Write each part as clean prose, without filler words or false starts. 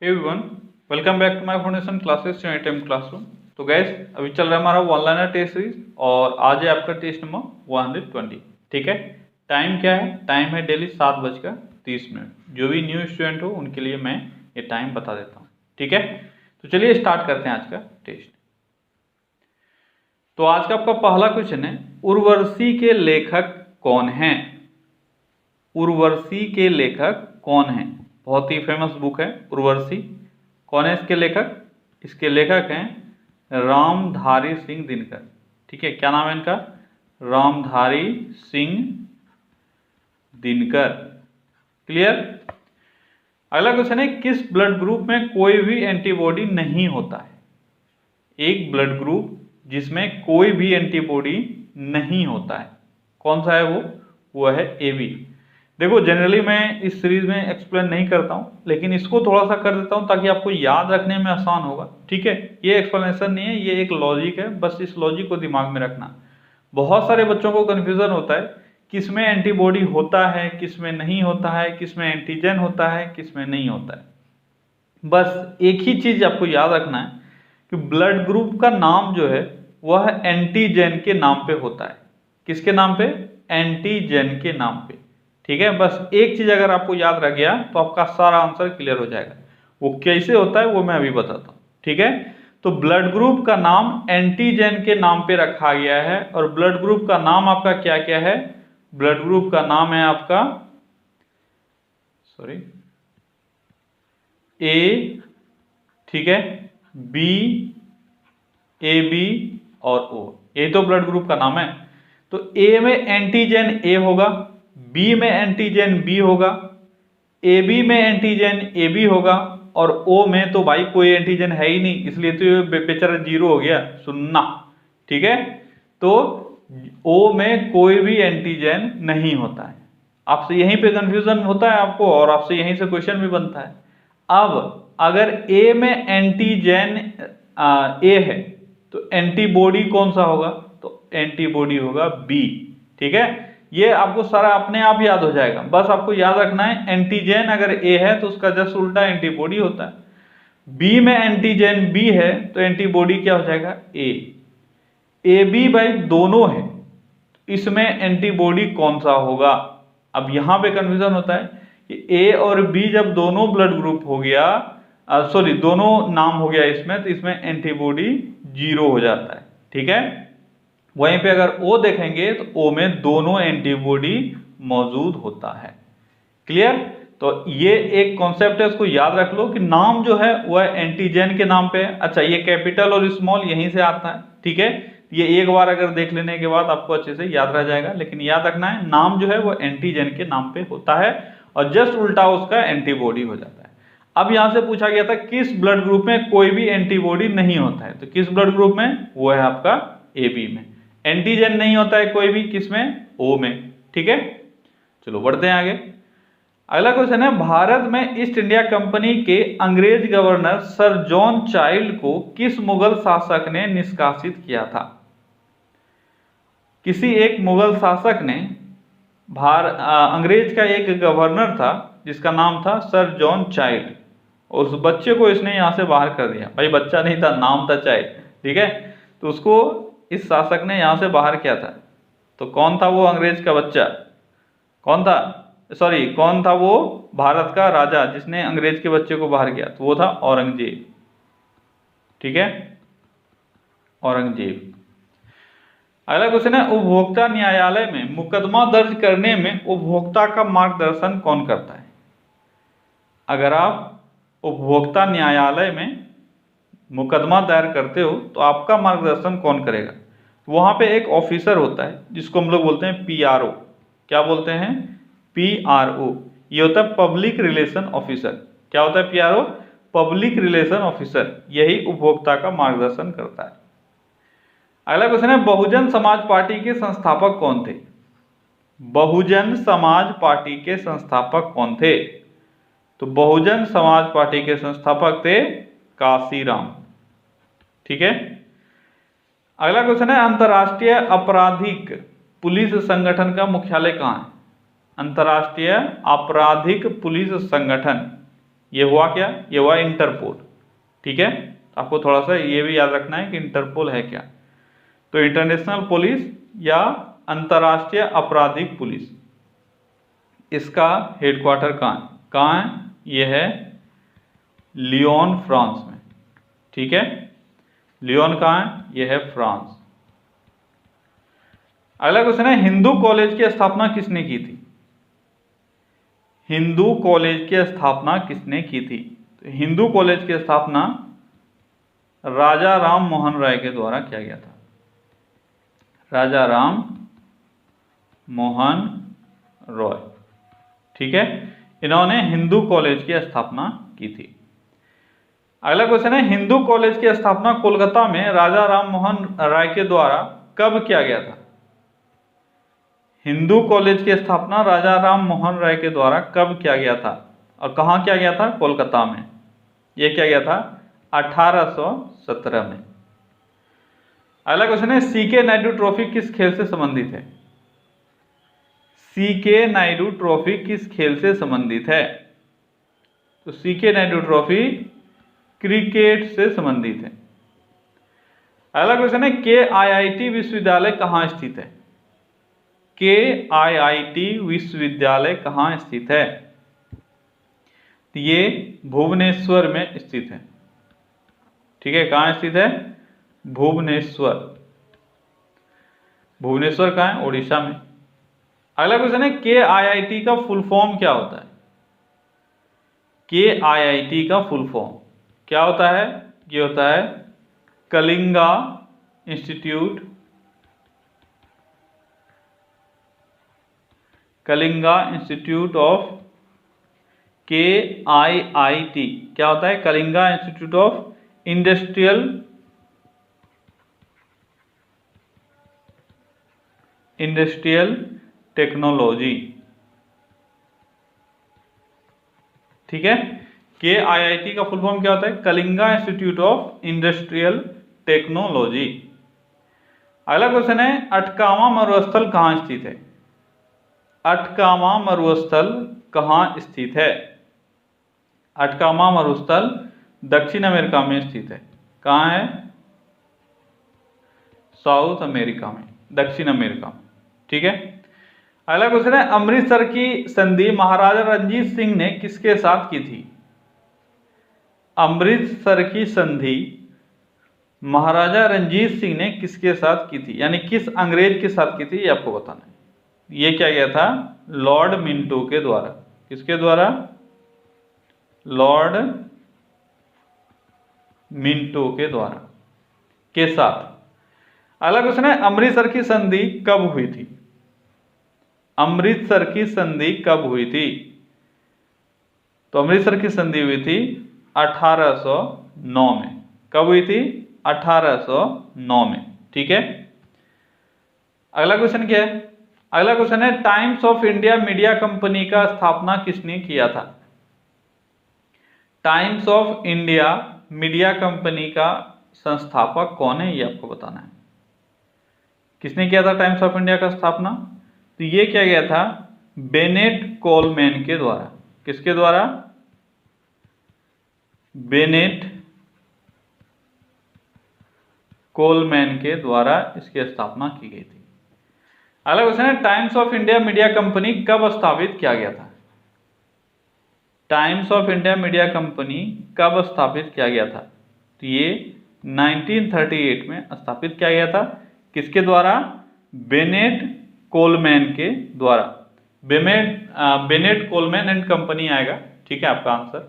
Everyone, welcome back to my foundation classes time classroom. तो guys अभी चल रहा है हमारा वन लाइनर टेस्ट सीरीज और आज है आपका टेस्ट नंबर 120। ठीक है, टाइम क्या है? टाइम है डेली 7:30। जो भी न्यू स्टूडेंट हो उनके लिए मैं ये टाइम बता देता हूँ। ठीक है, तो चलिए स्टार्ट करते हैं आज का टेस्ट। तो आज का आपका पहला क्वेश्चन है, उर्वशी के लेखक कौन हैं? उर्वशी के लेखक कौन हैं? बहुत ही फेमस बुक है उर्वशी। कौन है इसके लेखक? इसके लेखक हैं रामधारी सिंह दिनकर। ठीक है, क्या नाम है इनका? रामधारी सिंह दिनकर। क्लियर। अगला क्वेश्चन है, किस ब्लड ग्रुप में कोई भी एंटीबॉडी नहीं होता है? एक ब्लड ग्रुप जिसमें कोई भी एंटीबॉडी नहीं होता है, कौन सा है वो है AB। देखो जनरली मैं इस सीरीज में एक्सप्लेन नहीं करता हूँ, लेकिन इसको थोड़ा सा कर देता हूँ ताकि आपको याद रखने में आसान होगा। ठीक है, ये एक्सप्लेनेशन नहीं है, ये एक लॉजिक है, बस इस लॉजिक को दिमाग में रखना। बहुत सारे बच्चों को कन्फ्यूजन होता है, किस में एंटीबॉडी होता है, किस में नहीं होता है, किस में एंटीजन होता है, किस में नहीं होता है। बस एक ही चीज आपको याद रखना है कि ब्लड ग्रुप का नाम जो है वह एंटीजन के नाम पे होता है। किसके नाम पे? एंटीजन के नाम पे। ठीक है, बस एक चीज अगर आपको याद रह गया तो आपका सारा आंसर क्लियर हो जाएगा। वो कैसे होता है वो मैं अभी बताता हूँ। ठीक है, तो ब्लड ग्रुप का नाम एंटीजन के नाम पे रखा गया है। और ब्लड ग्रुप का नाम आपका क्या क्या है? ब्लड ग्रुप का नाम है आपका ए, ठीक है, B, AB और O, ये तो ब्लड ग्रुप का नाम है। तो A में एंटीजन A होगा, B में एंटीजन B होगा, AB में एंटीजन AB होगा और O में तो भाई कोई एंटीजन है ही नहीं, इसलिए तो ये बेचारा 0 हो गया, सुनना। ठीक है, तो O में कोई भी एंटीजन नहीं होता है। आपसे यहीं पे कंफ्यूजन होता है आपको और आपसे यहीं से क्वेश्चन भी बनता है। अब अगर A में एंटीजन A है तो एंटीबॉडी कौन सा होगा? तो एंटीबॉडी होगा B। ठीक है, ये आपको सारा अपने आप याद हो जाएगा। बस आपको याद रखना है एंटीजन अगर A है तो उसका जस्ट उल्टा एंटीबॉडी होता है। B में एंटीजन B है तो एंटीबॉडी क्या हो जाएगा? A। AB भाई दोनों है, इसमें एंटीबॉडी कौन सा होगा? अब यहां पे कंफ्यूजन होता है कि A और B जब दोनों ब्लड ग्रुप हो गया, सॉरी दोनों नाम हो गया इसमें, तो इसमें एंटीबॉडी 0 हो जाता है। ठीक है, वहीं पे अगर O देखेंगे तो O में दोनों एंटीबॉडी मौजूद होता है। क्लियर। तो ये एक कॉन्सेप्ट है, इसको याद रख लो कि नाम जो है वह एंटीजन के नाम पे है। अच्छा, ये कैपिटल और स्मॉल यहीं से आता है। ठीक है, ये एक बार अगर देख लेने के बाद आपको अच्छे से याद रह जाएगा, लेकिन याद रखना है नाम जो है वो एंटीजन के नाम पे होता है और जस्ट उल्टा उसका एंटीबॉडी हो जाता है। अब यहां से पूछा गया था किस ब्लड ग्रुप में कोई भी एंटीबॉडी नहीं होता है, तो किस ब्लड ग्रुप में? वो है आपका AB में। एंटीजन नहीं होता है कोई भी, किसमें? O में। ठीक है, चलो बढ़ते हैं आगे। अगला क्वेश्चन है, भारत में ईस्ट इंडिया कंपनी के अंग्रेज गवर्नर सर जॉन चाइल्ड को किस मुगल शासक ने निष्कासित किया था? किसी एक मुगल शासक ने अंग्रेज का एक गवर्नर था जिसका नाम था सर जॉन चाइल्ड, और उस बच्चे को इसने यहां से बाहर कर दिया। भाई बच्चा नहीं था, नाम था चाइल्ड। ठीक है, तो उसको इस शासक ने यहां से बाहर किया था। तो कौन था वो अंग्रेज का बच्चा? कौन था? सॉरी, कौन था वो भारत का राजा जिसने अंग्रेज के बच्चे को बाहर किया? तो वो था औरंगजेब। ठीक है, औरंगजेब। अगला क्वेश्चन है, उपभोक्ता न्यायालय में मुकदमा दर्ज करने में उपभोक्ता का मार्गदर्शन कौन करता है? अगर आप उपभोक्ता न्यायालय में मुकदमा दायर करते हो तो आपका मार्गदर्शन कौन करेगा? वहां पे एक ऑफिसर होता है जिसको हम लोग बोलते हैं PRO। क्या बोलते हैं? PRO। ये होता है पब्लिक रिलेशन ऑफिसर। क्या होता है PRO? Public relation officer. यही उपभोक्ता का मार्गदर्शन करता है। अगला क्वेश्चन है, बहुजन समाज पार्टी के संस्थापक कौन थे? बहुजन समाज पार्टी के संस्थापक कौन थे? तो बहुजन समाज पार्टी के संस्थापक थे काशीराम। ठीक है, अगला क्वेश्चन है, अंतरराष्ट्रीय आपराधिक पुलिस संगठन का मुख्यालय कहाँ है? अंतरराष्ट्रीय आपराधिक पुलिस संगठन ये हुआ क्या, ये हुआ इंटरपोल। ठीक है, आपको थोड़ा सा ये भी याद रखना है कि इंटरपोल है क्या। तो इंटरनेशनल पुलिस या अंतर्राष्ट्रीय आपराधिक पुलिस, इसका हेडक्वार्टर कहाँ है? ये है लियोन, फ्रांस में। ठीक है, लियोन कहाँ है? ये है फ्रांस। अगला क्वेश्चन है, हिंदू कॉलेज की स्थापना किसने की थी? हिंदू कॉलेज की स्थापना किसने की थी? तो हिंदू कॉलेज की स्थापना राजा राम मोहन राय के द्वारा किया गया था। राजा राम मोहन रॉय। ठीक है, इन्होंने हिंदू कॉलेज की स्थापना की थी। अगला क्वेश्चन है, हिंदू कॉलेज की स्थापना कोलकाता में राजा राम मोहन राय के द्वारा कब किया गया था? हिंदू कॉलेज की स्थापना राजा राम मोहन राय के द्वारा कब किया गया था और कहाँ किया गया था? कोलकाता में। यह किया गया था 1817 में। अगला क्वेश्चन है, सीके नायडू ट्रॉफी किस खेल से संबंधित है? सीके नायडू ट्रॉफी किस खेल से संबंधित है? तो सीके नायडू ट्रॉफी क्रिकेट से संबंधित है। अगला क्वेश्चन है, KIIT विश्वविद्यालय कहाँ स्थित है? KIIT विश्वविद्यालय कहाँ स्थित है? तो ये भुवनेश्वर में स्थित है। ठीक है, कहाँ स्थित है? भुवनेश्वर। भुवनेश्वर कहाँ है? उड़ीसा में। अगला क्वेश्चन है, KIIT का फुल फॉर्म क्या होता है? KIIT का फुल फॉर्म क्या होता है? ये होता है Kalinga institute, Kalinga institute of KIIT क्या होता है? Kalinga institute of industrial technology. ठीक है, KIIT का फुल फॉर्म क्या होता है? Kalinga institute of industrial technology. अगला क्वेश्चन है, अटकामा मरुस्थल कहाँ स्थित है? अटकामा मरुस्थल कहाँ स्थित है? अटकामा मरुस्थल दक्षिण अमेरिका में स्थित है। कहाँ है? साउथ अमेरिका में, दक्षिण अमेरिका में। ठीक है, अगला क्वेश्चन है, अमृतसर की संधि महाराजा रंजीत सिंह ने किसके साथ की थी? अमृतसर की संधि महाराजा रंजीत सिंह ने किसके साथ की थी, यानी किस अंग्रेज के साथ की थी, ये आपको बताना है। ये क्या गया था? लॉर्ड मिंटो के द्वारा। किसके द्वारा? लॉर्ड मिंटो के द्वारा के साथ। अगला क्वेश्चन है, अमृतसर की संधि कब हुई थी? अमृतसर की संधि कब हुई थी? तो अमृतसर की संधि हुई थी 1809 में। कब हुई थी? 1809 में। ठीक है, अगला क्वेश्चन क्या है? अगला क्वेश्चन है, times of India media company का स्थापना किसने किया था? Times of India media company का संस्थापक कौन है, ये आपको बताना है। किसने किया था टाइम्स ऑफ इंडिया का स्थापना? तो ये किया गया था बेनेट कोलमैन के द्वारा। किसके द्वारा? बेनेट कोलमैन के द्वारा इसकी स्थापना की गई थी। अगला क्वेश्चन है, times of India media company कब स्थापित किया गया था? Times of India media company कब स्थापित किया गया था? तो ये 1938 में स्थापित किया गया था। किसके द्वारा? बेनेट कोलमैन के द्वारा। बेनेट कोलमैन एंड कंपनी आएगा। ठीक है, आपका आंसर।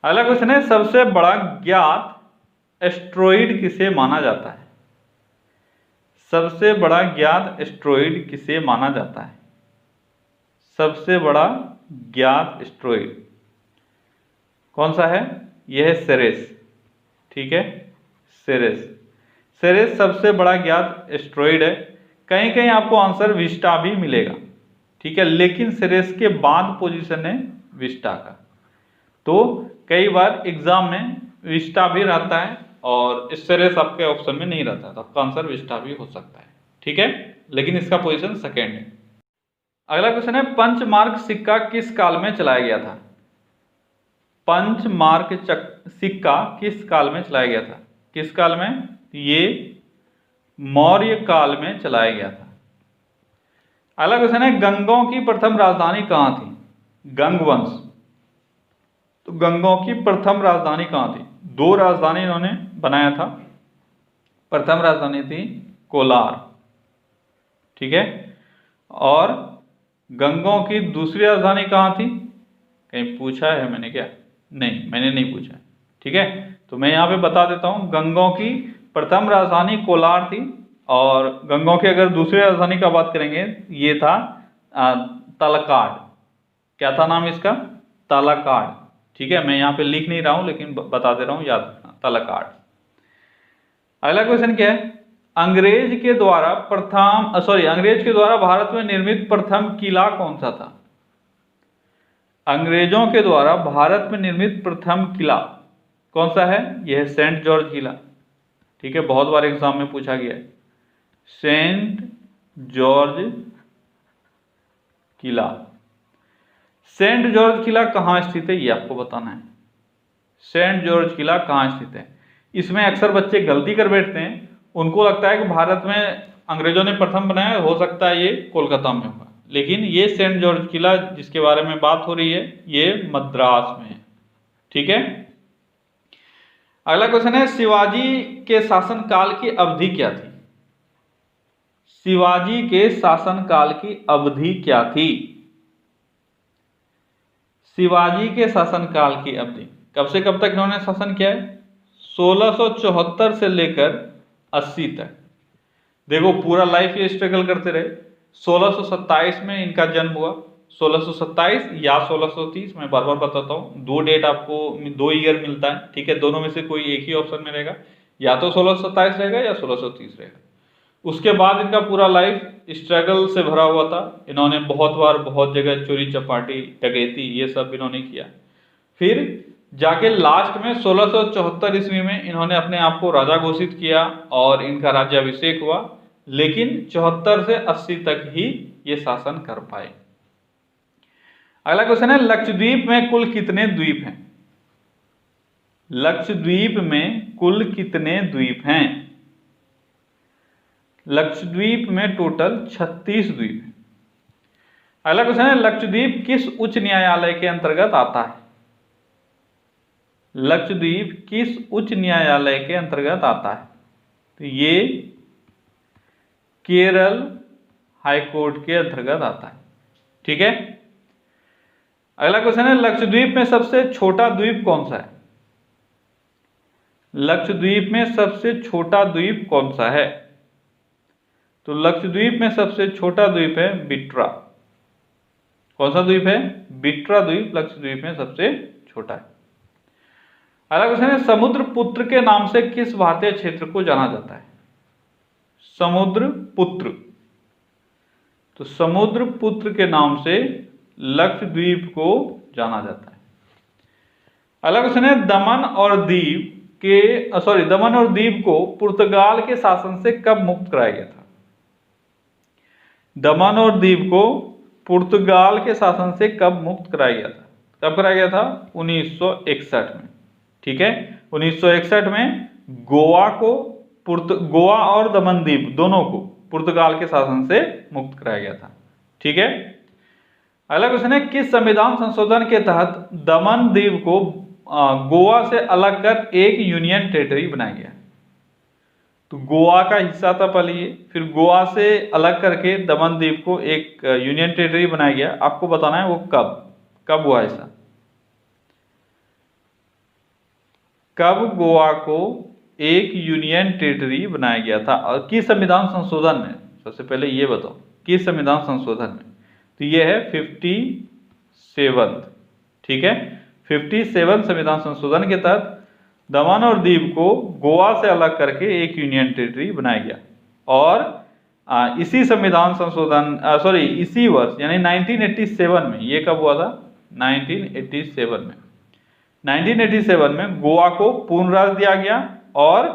अगला क्वेश्चन है, सबसे बड़ा ज्ञात एस्ट्रॉइड किसे माना जाता है? सबसे बड़ा ज्ञात एस्ट्रॉइड किसे माना जाता है? सबसे बड़ा ज्ञात एस्ट्रॉइड कौन सा है? यह है सेरेस। ठीक है, सेरेस। सेरेस सबसे बड़ा ज्ञात एस्ट्रॉइड है। कहीं कहीं आपको आंसर विस्टा भी मिलेगा। ठीक है, लेकिन सेरेस के बाद पोजीशन है विस्टा का। तो कई बार एग्जाम में विस्टा भी रहता है और सेरेस आपके ऑप्शन में नहीं रहता है, तो आपका आंसर विस्टा भी हो सकता है। ठीक है, लेकिन इसका पोजीशन सेकेंड है। अगला क्वेश्चन है, पंचमार्क सिक्का किस काल में चलाया गया था? पंच मार्क सिक्का किस काल में चलाया गया था? किस काल में? ये मौर्य काल में चलाया गया था। अगला क्वेश्चन है, गंगों की प्रथम राजधानी कहाँ थी? गंग वंश। तो गंगों की प्रथम राजधानी कहाँ थी? दो राजधानी इन्होंने बनाया था। प्रथम राजधानी थी कोलार, ठीक है। और गंगों की दूसरी राजधानी कहाँ थी? कहीं पूछा है मैंने क्या? नहीं, मैंने नहीं पूछा, ठीक है। तो मैं यहाँ पे बता देता हूँ, गंगों की प्रथम राजधानी कोलार थी, और गंगों की अगर दूसरी राजधानी का बात करेंगे, ये था तलकाड। क्या था नाम इसका? तलकाड, ठीक है। मैं यहाँ पे लिख नहीं रहा हूँ लेकिन बता दे रहा हूँ, याद रखना, तलकाड। अगला क्वेश्चन क्या है, अंग्रेज के द्वारा भारत में निर्मित प्रथम किला कौन सा था? अंग्रेजों के द्वारा भारत में निर्मित प्रथम किला कौन सा है? यह है सेंट जॉर्ज किला, ठीक है। बहुत बार एग्जाम में पूछा गया है। सेंट जॉर्ज किला। सेंट जॉर्ज किला कहाँ स्थित है, ये आपको बताना है। सेंट जॉर्ज किला कहाँ स्थित है? इसमें अक्सर बच्चे गलती कर बैठते हैं, उनको लगता है कि भारत में अंग्रेजों ने प्रथम बनाया, हो सकता है ये कोलकाता में होगा, लेकिन ये सेंट जॉर्ज किला जिसके बारे में बात हो रही है, ये मद्रास में है, ठीक है। अगला क्वेश्चन है, शिवाजी के शासनकाल की अवधि क्या थी? शिवाजी के शासनकाल की अवधि क्या थी? शिवाजी के शासनकाल की अवधि कब से कब तक इन्होंने शासन किया है? 1674 से लेकर 80 तक। देखो पूरा लाइफ ये स्ट्रगल करते रहे। 1627 में इनका जन्म हुआ, 1627 या 1630, मैं बार बार बताता हूँ, दो डेट आपको, दो ईयर मिलता है, ठीक है। दोनों में से कोई एक ही ऑप्शन में रहेगा, या तो 1627 रहेगा या 1630 रहेगा। उसके बाद इनका पूरा लाइफ स्ट्रगल से भरा हुआ था। इन्होंने बहुत बार बहुत जगह चोरी चपाटी डकैती ये सब इन्होंने किया। फिर जाके लास्ट में 1674 ईस्वी में इन्होंने अपने आप को राजा घोषित किया और इनका राज्याभिषेक हुआ, लेकिन 74 से 80 तक ही ये शासन कर पाए। अगला क्वेश्चन है, लक्षद्वीप में कुल कितने द्वीप हैं? लक्षद्वीप में कुल कितने द्वीप हैं? लक्षद्वीप में टोटल 36 द्वीप हैं। अगला क्वेश्चन है, लक्षद्वीप किस उच्च न्यायालय के अंतर्गत आता है? लक्षद्वीप किस उच्च न्यायालय के अंतर्गत आता है? तो ये केरल हाईकोर्ट के अंतर्गत आता है, ठीक है। अगला क्वेश्चन है, लक्षद्वीप में सबसे छोटा द्वीप कौन सा है? लक्षद्वीप में सबसे छोटा द्वीप कौन सा है? तो लक्षद्वीप में सबसे छोटा द्वीप है बिट्रा। कौन सा द्वीप है? बिट्रा द्वीप लक्षद्वीप में सबसे छोटा है। अगला क्वेश्चन है, समुद्रपुत्र के नाम से किस भारतीय क्षेत्र को जाना जाता है? समुद्रपुत्र। तो समुद्रपुत्र के नाम से लक्षद्वीप को जाना जाता है। अगला क्वेश्चन है, दमन और दीव को पुर्तगाल के शासन से कब मुक्त कराया गया था? दमन और दीव को पुर्तगाल के शासन से कब मुक्त कराया गया था? कब कराया गया था? 1961 में, ठीक है। 1961 में गोवा और दमन द्वीप दोनों को पुर्तगाल के शासन से मुक्त कराया गया था, ठीक है। अगला क्वेश्चन है, किस संविधान संशोधन के तहत दमन द्वीप को गोवा से अलग कर एक यूनियन टेरिटरी बनाया गया? तो गोवा का हिस्सा था पहले ये, फिर गोवा से अलग करके दमन द्वीप को एक यूनियन टेरिटरी बनाया गया। आपको बताना है वो कब हुआ ऐसा। कब गोवा को एक यूनियन टेरिटरी बनाया गया था और किस संविधान संशोधन में? सबसे पहले ये बताओ किस संविधान संशोधन में? तो ये है 57, ठीक है। 57 संविधान संशोधन के तहत दमन और दीव को गोवा से अलग करके एक यूनियन टेरिटरी बनाया गया। और इसी संविधान संशोधन इसी वर्ष यानी 1987 में, ये कब हुआ था? 1987 में। 1987 में गोवा को पूर्ण राज्य दिया गया और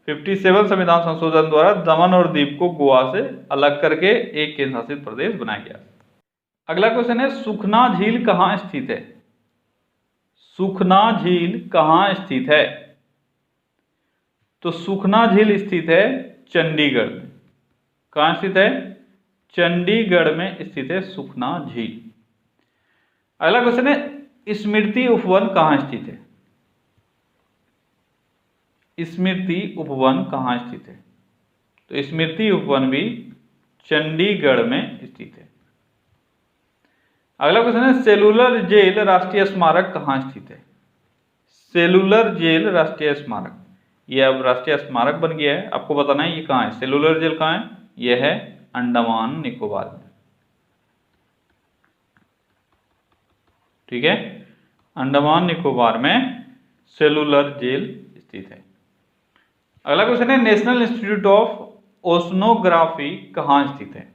57 संविधान संशोधन द्वारा दमन और दीव को गोवा से अलग करके एक केंद्र शासित प्रदेश बनाया गया। अगला क्वेश्चन है, सुखना झील कहाँ स्थित है? सुखना झील कहाँ स्थित है? तो सुखना झील स्थित है चंडीगढ़ में। कहाँ स्थित है? चंडीगढ़ में स्थित है सुखना झील। अगला क्वेश्चन है स्मृति उपवन कहाँ स्थित है? स्मृति उपवन कहाँ स्थित है? तो स्मृति उपवन भी चंडीगढ़ में स्थित है। अगला क्वेश्चन है सेलुलर जेल राष्ट्रीय स्मारक कहाँ स्थित है? सेलुलर जेल राष्ट्रीय स्मारक, ये अब राष्ट्रीय स्मारक बन गया है, आपको बताना है ये कहाँ है। सेलुलर जेल कहाँ है? ये है अंडमान निकोबार में। ठीक है, अंडमान निकोबार में सेलुलर जेल स्थित है। अगला क्वेश्चन है नेशनल इंस्टीट्यूट ऑफ ओशनोग्राफी कहाँ स्थित है?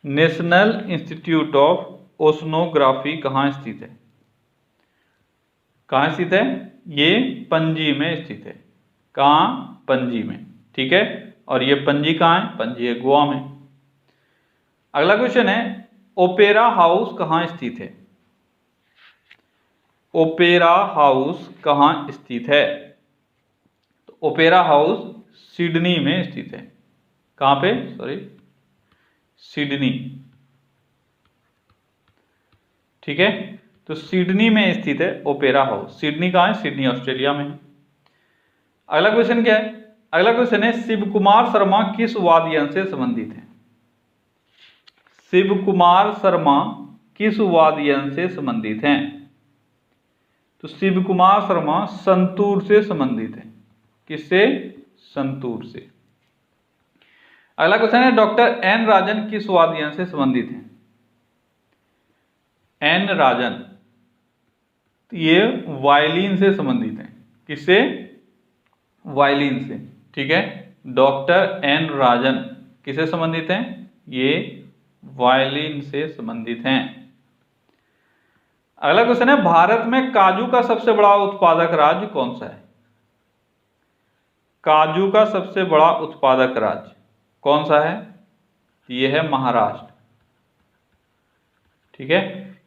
नेशनल इंस्टीट्यूट ऑफ ओशनोग्राफी कहाँ स्थित है? कहाँ स्थित है? ये पणजी में स्थित है। कहाँ? पणजी में। ठीक है, और ये पणजी कहाँ है? पणजी है गोवा में। अगला क्वेश्चन है ओपेरा हाउस कहाँ स्थित है? ओपेरा हाउस कहाँ स्थित है? तो ओपेरा हाउस सिडनी में स्थित है। कहाँ पे? Sorry, Sydney. ठीक है, तो सिडनी में स्थित है ओपेरा हाउस। सिडनी कहाँ है? सिडनी ऑस्ट्रेलिया में है। अगला क्वेश्चन क्या है? अगला क्वेश्चन है शिव कुमार शर्मा किस वाद्ययंत्र से संबंधित है? शिव कुमार शर्मा किस वाद्ययंत्र से संबंधित हैं? तो शिव कुमार शर्मा संतूर से संबंधित है। किससे? संतूर से। अगला क्वेश्चन है डॉक्टर एन राजन किस वाद्ययंत्र से संबंधित हैं? एन राजन, तो ये वायलिन से संबंधित है। किससे? वायलिन से। ठीक है, डॉक्टर एन राजन किससे संबंधित हैं? ये वायलिन से संबंधित हैं। अगला क्वेश्चन है भारत में काजू का सबसे बड़ा उत्पादक राज्य कौन सा है? काजू का सबसे बड़ा उत्पादक राज्य कौन सा है? ये है महाराष्ट्र। ठीक है,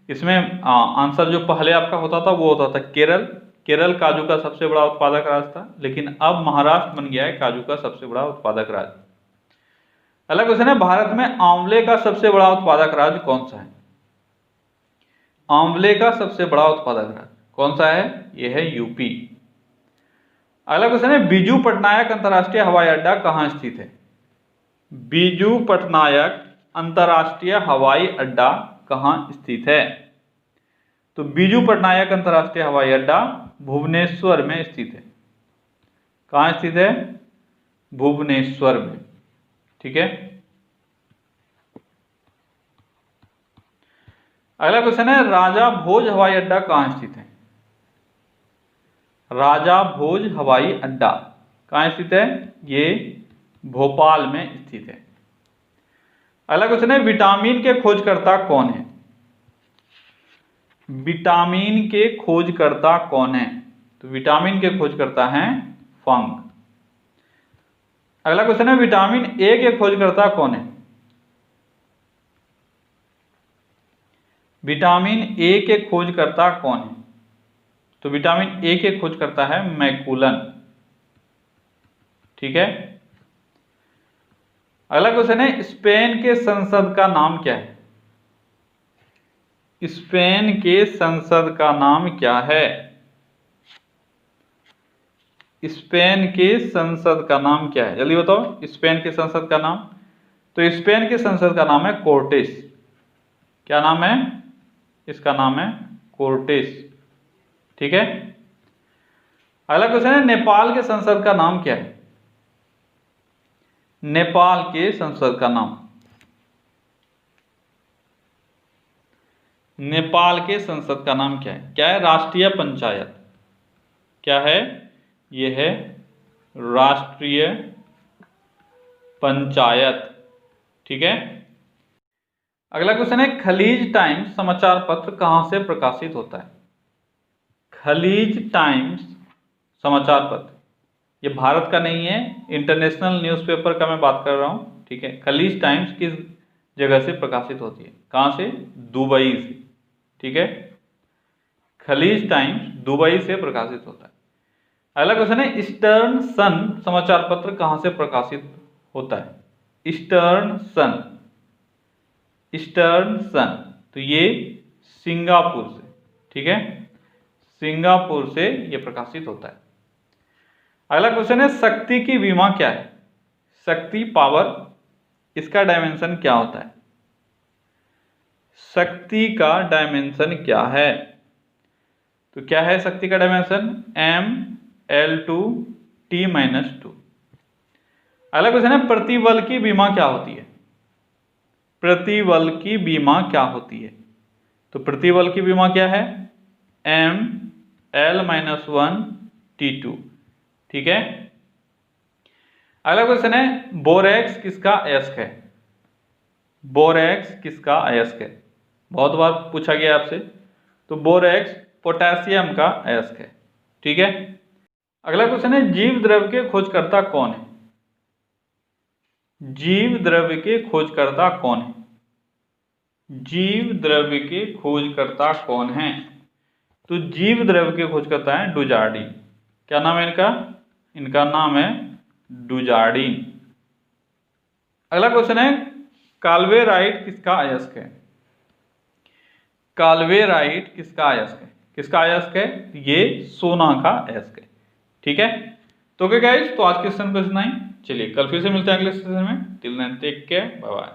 इसमें आंसर जो पहले आपका होता था वो होता था केरल। केरल काजू का सबसे बड़ा उत्पादक राज्य था, लेकिन अब महाराष्ट्र बन गया है काजू का सबसे बड़ा उत्पादक राज्य। अगला क्वेश्चन है भारत में आंवले का सबसे बड़ा उत्पादक राज्य कौन सा है? आंवले का सबसे बड़ा उत्पादक राज्य कौन सा है? यह है यूपी। अगला क्वेश्चन है बीजू पटनायक अंतर्राष्ट्रीय हवाई अड्डा कहाँ स्थित है? बीजू पटनायक अंतर्राष्ट्रीय हवाई अड्डा कहाँ स्थित है? तो बीजू पटनायक अंतर्राष्ट्रीय हवाई अड्डा भुवनेश्वर में स्थित है। कहाँ स्थित है? भुवनेश्वर में। ठीक है, अगला क्वेश्चन है राजा भोज हवाई अड्डा कहाँ स्थित है? राजा भोज हवाई अड्डा कहाँ स्थित है? ये भोपाल में स्थित है। अगला क्वेश्चन है विटामिन के खोजकर्ता कौन है? विटामिन के खोजकर्ता कौन है? तो विटामिन के खोजकर्ता हैं फंक। अगला क्वेश्चन है विटामिन ए के खोजकर्ता कौन है? विटामिन ए के खोजकर्ता कौन है? तो विटामिन ए के खोजकर्ता है मैकुलन। ठीक है, अगला क्वेश्चन है स्पेन के संसद का नाम क्या है? स्पेन के संसद का नाम क्या है? स्पेन के संसद का नाम क्या है? जल्दी बताओ, स्पेन के संसद का नाम। तो स्पेन के संसद का नाम है कोर्टेस। क्या नाम है इसका? नाम है कोर्टेस। ठीक है, अगला क्वेश्चन है नेपाल के संसद का नाम क्या है? नेपाल के संसद का नाम, नेपाल के संसद का नाम क्या है? क्या है? राष्ट्रीय पंचायत। क्या है? यह है राष्ट्रीय पंचायत। ठीक है, अगला क्वेश्चन है खलीज टाइम्स समाचार पत्र कहां से प्रकाशित होता है? खलीज टाइम्स समाचार पत्र ये भारत का नहीं है, इंटरनेशनल न्यूज़पेपर का मैं बात कर रहा हूं। ठीक है, खलीज टाइम्स किस जगह से प्रकाशित होती है? कहां से? दुबई से। ठीक है, खलीज टाइम्स दुबई से प्रकाशित होता है। अगला क्वेश्चन है ईस्टर्न सन समाचार पत्र कहां से प्रकाशित होता है? ईस्टर्न सन, ईस्टर्न सन, तो ये सिंगापुर से, ठीक है, सिंगापुर से ये प्रकाशित होता है। अगला क्वेश्चन है शक्ति की विमा क्या है? शक्ति पावर, इसका डायमेंशन क्या होता है? शक्ति का डायमेंशन क्या है? तो क्या है शक्ति का डायमेंशन? mL2T-2। अगला क्वेश्चन है प्रतिबल की विमा क्या होती है? प्रतिबल की विमा क्या होती है? तो प्रतिबल की विमा क्या है? mL-1T2, ठीक है। अगला क्वेश्चन है बोरेक्स किसका अयस्क है? बोरेक्स किसका अयस्क है? बहुत बार पूछा गया आपसे। तो बोरेक्स पोटेशियम का अयस्क है, ठीक है। अगला क्वेश्चन है जीव द्रव्य के खोजकर्ता कौन है? जीव द्रव्य के खोजकर्ता कौन है? जीव द्रव्य के खोजकर्ता कौन है? तो जीव द्रव्य के खोजकर्ता है डुजार्डिन। क्या नाम है इनका? इनका नाम है डुजार्डिन। अगला क्वेश्चन है काल्वेराइट किसका अयस्क है? काल्वेराइट किसका अयस्क है? किसका अयस्क है? ये सोना का अयस्क है, ठीक है। तो क्या गाइस, तो आज के सेशन को इतना ही। चलिए कल फिर से मिलते हैं अगले सेशन में। Till then take care, bye bye.